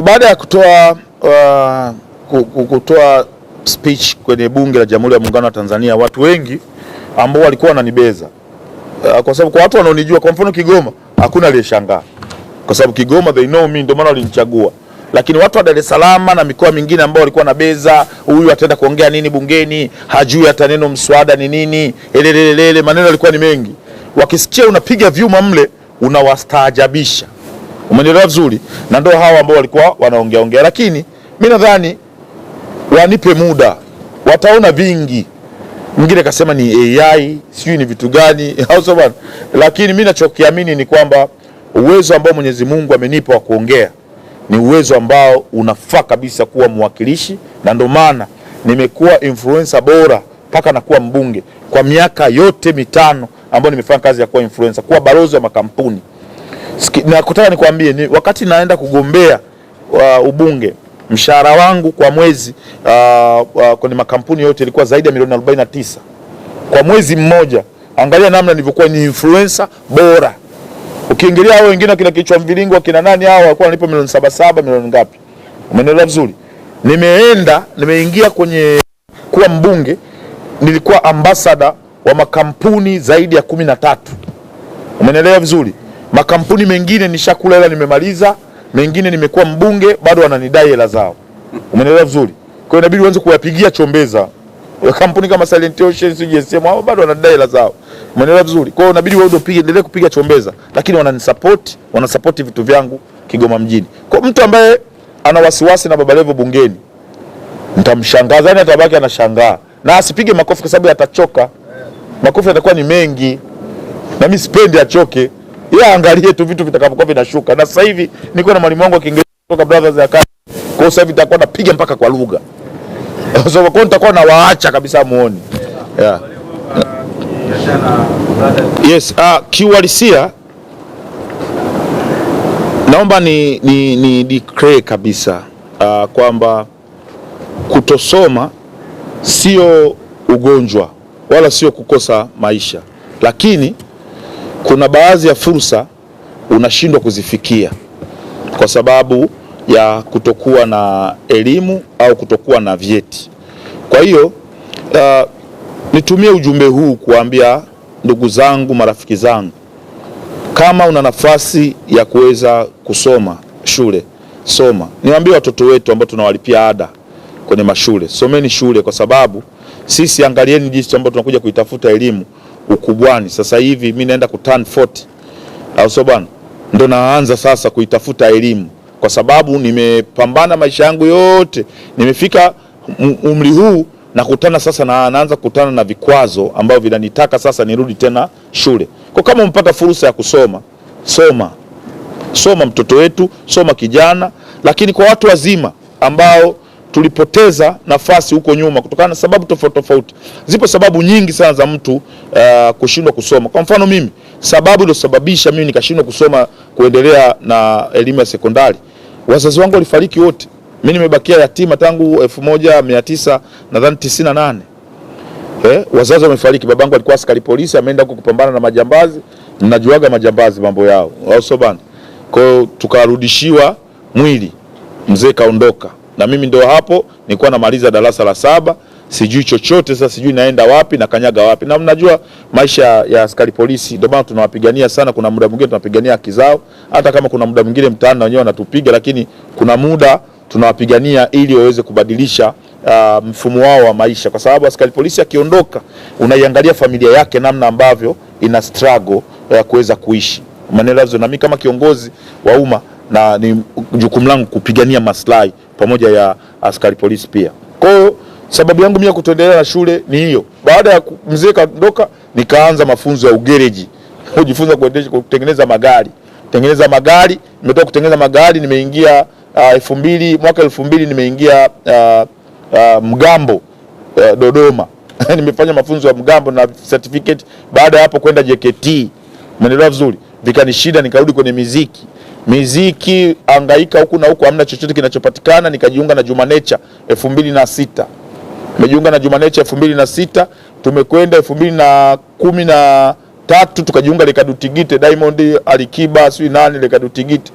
Baada ya kutoa speech kwenye bunge la Jamhuri ya Muungano wa Tanzania, watu wengi ambao walikuwa wananibeza, kwa sababu kwa watu wanaonijua, kwa mfano Kigoma, hakuna aliyeshangaa kwa sababu Kigoma they know me, ndio maana walinichagua. Lakini watu wa Dar es Salaam na mikoa mingine ambao walikuwa na beza, huyu ataenda kuongea nini bungeni, hajui hata neno mswada ni nini, elelelele, maneno yalikuwa ni mengi. Wakisikia unapiga vyuma mle, unawastaajabisha. Umenielewa vizuri? Na ndio hawa ambao walikuwa wanaongea. Lakini mimi nadhani wanipe muda, wataona vingi. Mwingine kasema ni AI, sijui ni vitu gani, au bwana. Lakini mimi ninachokiamini ni kwamba uwezo ambao Mwenyezi Mungu amenipa wa kuongea ni uwezo ambao unafaa kabisa kuwa mwakilishi, na ndio maana nimekuwa influencer bora mpaka na kuwa mbunge kwa miaka yote 5 ambayo nimefanya kazi ya kuwa influencer, kuwa balozi wa makampuni. Na kutaka nikwambie, wakati naenda kugombea ubunge, mshahara wangu kwa mwezi kwenye makampuni yote ilikuwa zaidi ya milioni 49 kwa mwezi mmoja. Angalia namna nilivyokuwa ni influencer bora. Ukiingilia hao wengine kila kichwa mviringo kina nani, hao walikuwa wanalipa milioni 77, milioni ngapi? Umeelewa vizuri? Nimeingia kwenye kuwa mbunge, nilikuwa ambassador wa makampuni zaidi ya 13. Umeelewa vizuri? Makampuni mengine nishakula hela nimemaliza, mengine nimekuwa mbunge bado wananidai hela zao. Umeelewa vizuri? Kwa hiyo inabidi uanze kuyapigia chombeza. Kampuni kama Silent Ocean, GSM, hao bado wanadai hela zao. Umeelewa vizuri? Kwa hiyo inabidi wewe endelee kupiga chombeza, lakini wanasupport vitu vyangu Kigoma mjini. Kwa mtu ambaye ana wasiwasi na Baba Levo bungeni, nitamshangaza, yani atabaki anashangaa. Na asipige makofi kwa sababu atachoka. Makofi yatakuwa ni mengi. Na mimi sipendi achoke. Yeye angalie tu vitu vitakapokuwa vinashuka. Na sasa hivi niko na mwalimu wangu wa Kiingereza kutoka Brothers ya Kati. Kwa hiyo sasa hivi nitakuwa napiga mpaka kwa lugha. So kwa nitakuwa na waacha kabisa muone. Yeah. Yes, kiuhalisia naomba ni declare kabisa kwamba kutosoma sio ugonjwa wala sio kukosa maisha, lakini kuna baadhi ya fursa unashindwa kuzifikia kwa sababu ya kutokuwa na elimu au kutokuwa na vyeti. Kwa hiyo nitumie ujumbe huu kuambia ndugu zangu, marafiki zangu, kama una nafasi ya kuweza kusoma shule, soma. Niwaambie watoto wetu ambao tunawalipia ada kwenye mashule, someni shule, kwa sababu sisi, angalieni jinsi ambao tunakuja kuitafuta elimu ukubwani. Sasa hivi mimi naenda kuturn 40, au sio bwana? Ndio naanza sasa kuitafuta elimu, kwa sababu nimepambana maisha yangu yote, nimefika umri huu nakutana sasa naanza kukutana na vikwazo ambavyo vinanitaka sasa nirudi tena shule. Kwa kama umpata fursa ya kusoma, soma mtoto wetu, soma kijana. Lakini kwa watu wazima ambao tulipoteza nafasi huko nyuma kutokana na sababu tofauti. Zipo sababu nyingi sana za mtu kushindwa kusoma. Kwa mfano mimi, sababu iliyosababisha mimi nikashindwa kusoma kuendelea na elimu ya sekondari, wazazi wangu walifariki wote. Mimi nimebakia yatima tangu 1998. Wazazi wamefariki. Babangu alikuwa askari polisi, ameenda huko kupambana na majambazi. Ninajuaga majambazi mambo yao, au sio bana? Kwa hiyo tukarudishiwa mwili, mzee kaondoka. Na mimi ndio hapo nilikuwa namaliza darasa la 7, sijui chochote. Sasa sijui naenda wapi na kanyaga wapi. Na mnajua maisha ya askari polisi, ndio maana tunawapigania sana. Kuna muda mwingine tunapigania haki zao, hata kama kuna muda mwingine mtaani na wenyewe wanatupiga, lakini kuna muda tunawapigania ili waweze kubadilisha mfumo wao wa maisha. Kwa sababu askari polisi akiondoka, unaiangalia familia yake namna ambavyo ina struggle kuweza kuishi. Maneno na mimi kama kiongozi wa umma, na ni jukumu langu kupigania maslahi pamoja ya askari polisi pia. Kwa hiyo sababu yangu mimi kutoendelea na shule ni hiyo. Baada ya mzee kaondoka, nikaanza mafunzo ya ugereji, kujifunza kutengeneza magari. Nimetoka kutengeneza magari, nimeingia mwaka 2000 nimeingia mgambo Dodoma. Nimefanya mafunzo ya mgambo na certificate. Baada ya hapo kwenda JKT. Umeelewa vizuri? Vikanishida, nikarudi kwenye muziki, angaika huku na huku, hamna chochote kinachopatikana. Nikajiunga na Juma Nature 2006. Nimejiunga na Juma Nature 2006, tumekwenda 2010 3 tukajiunga Lekadutigite, Diamond, Alikiba, sio nani Lekadutigite.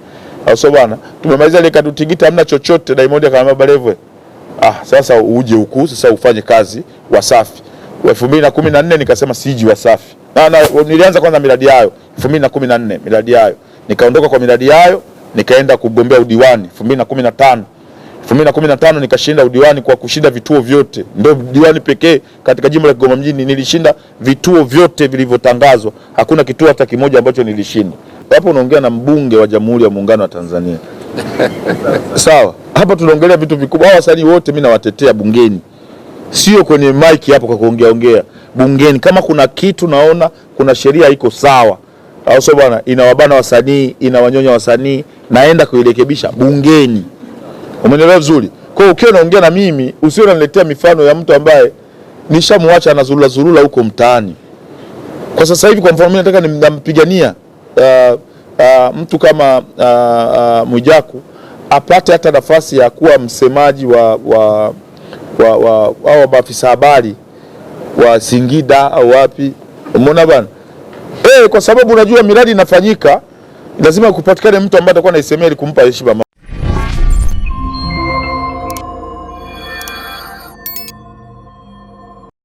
Sio bwana. Tumemaliza Lekadutigite hamna chochote, Diamond akamwambia Balevo, sasa uje huku sasa ufanye kazi Wasafi. 2014 nikasema siji Wasafi. Nilianza kwanza miradi yayo 2014 miradi yayo. Nikaondoka kwa miradi yayo, nikaenda kugombea udiwani 2015 nikashinda udiwani kwa kushinda vituo vyote. Ndio diwani pekee katika jimbo la Kigoma mjini nilishinda vituo vyote vilivyotangazwa. Hakuna kituo hata kimoja ambacho nilishinda. Hapo unaongea na mbunge wa Jamhuri ya Muungano wa Tanzania. Sawa? Hapa tunaongelea vitu vikubwa. Hao wasanii wote mimi nawatetea bungeni. Sio kwenye mic hapo kwa kuongea bungeni. Kama kuna kitu naona kuna sheria iko sawa, au sio bwana, inawabana wasanii, inawanyonya wasanii, naenda kuirekebisha bungeni. Umeelewa vizuri? Kwa hiyo ukiwa unaongea na mimi usio unaniletea mifano ya mtu ambaye nishamwacha anazurura huko mtaani. Kwa sasa hivi kwa mfano mimi nataka nimpigania mtu kama Mwijaku apate hata nafasi ya kuwa msemaji wa maafisa habari wa Singida au wapi. Umeona bwana? Kwa sababu unajua miradi inafanyika, lazima kupatikane mtu ambaye atakuwa anaisemea ili kumpa heshima.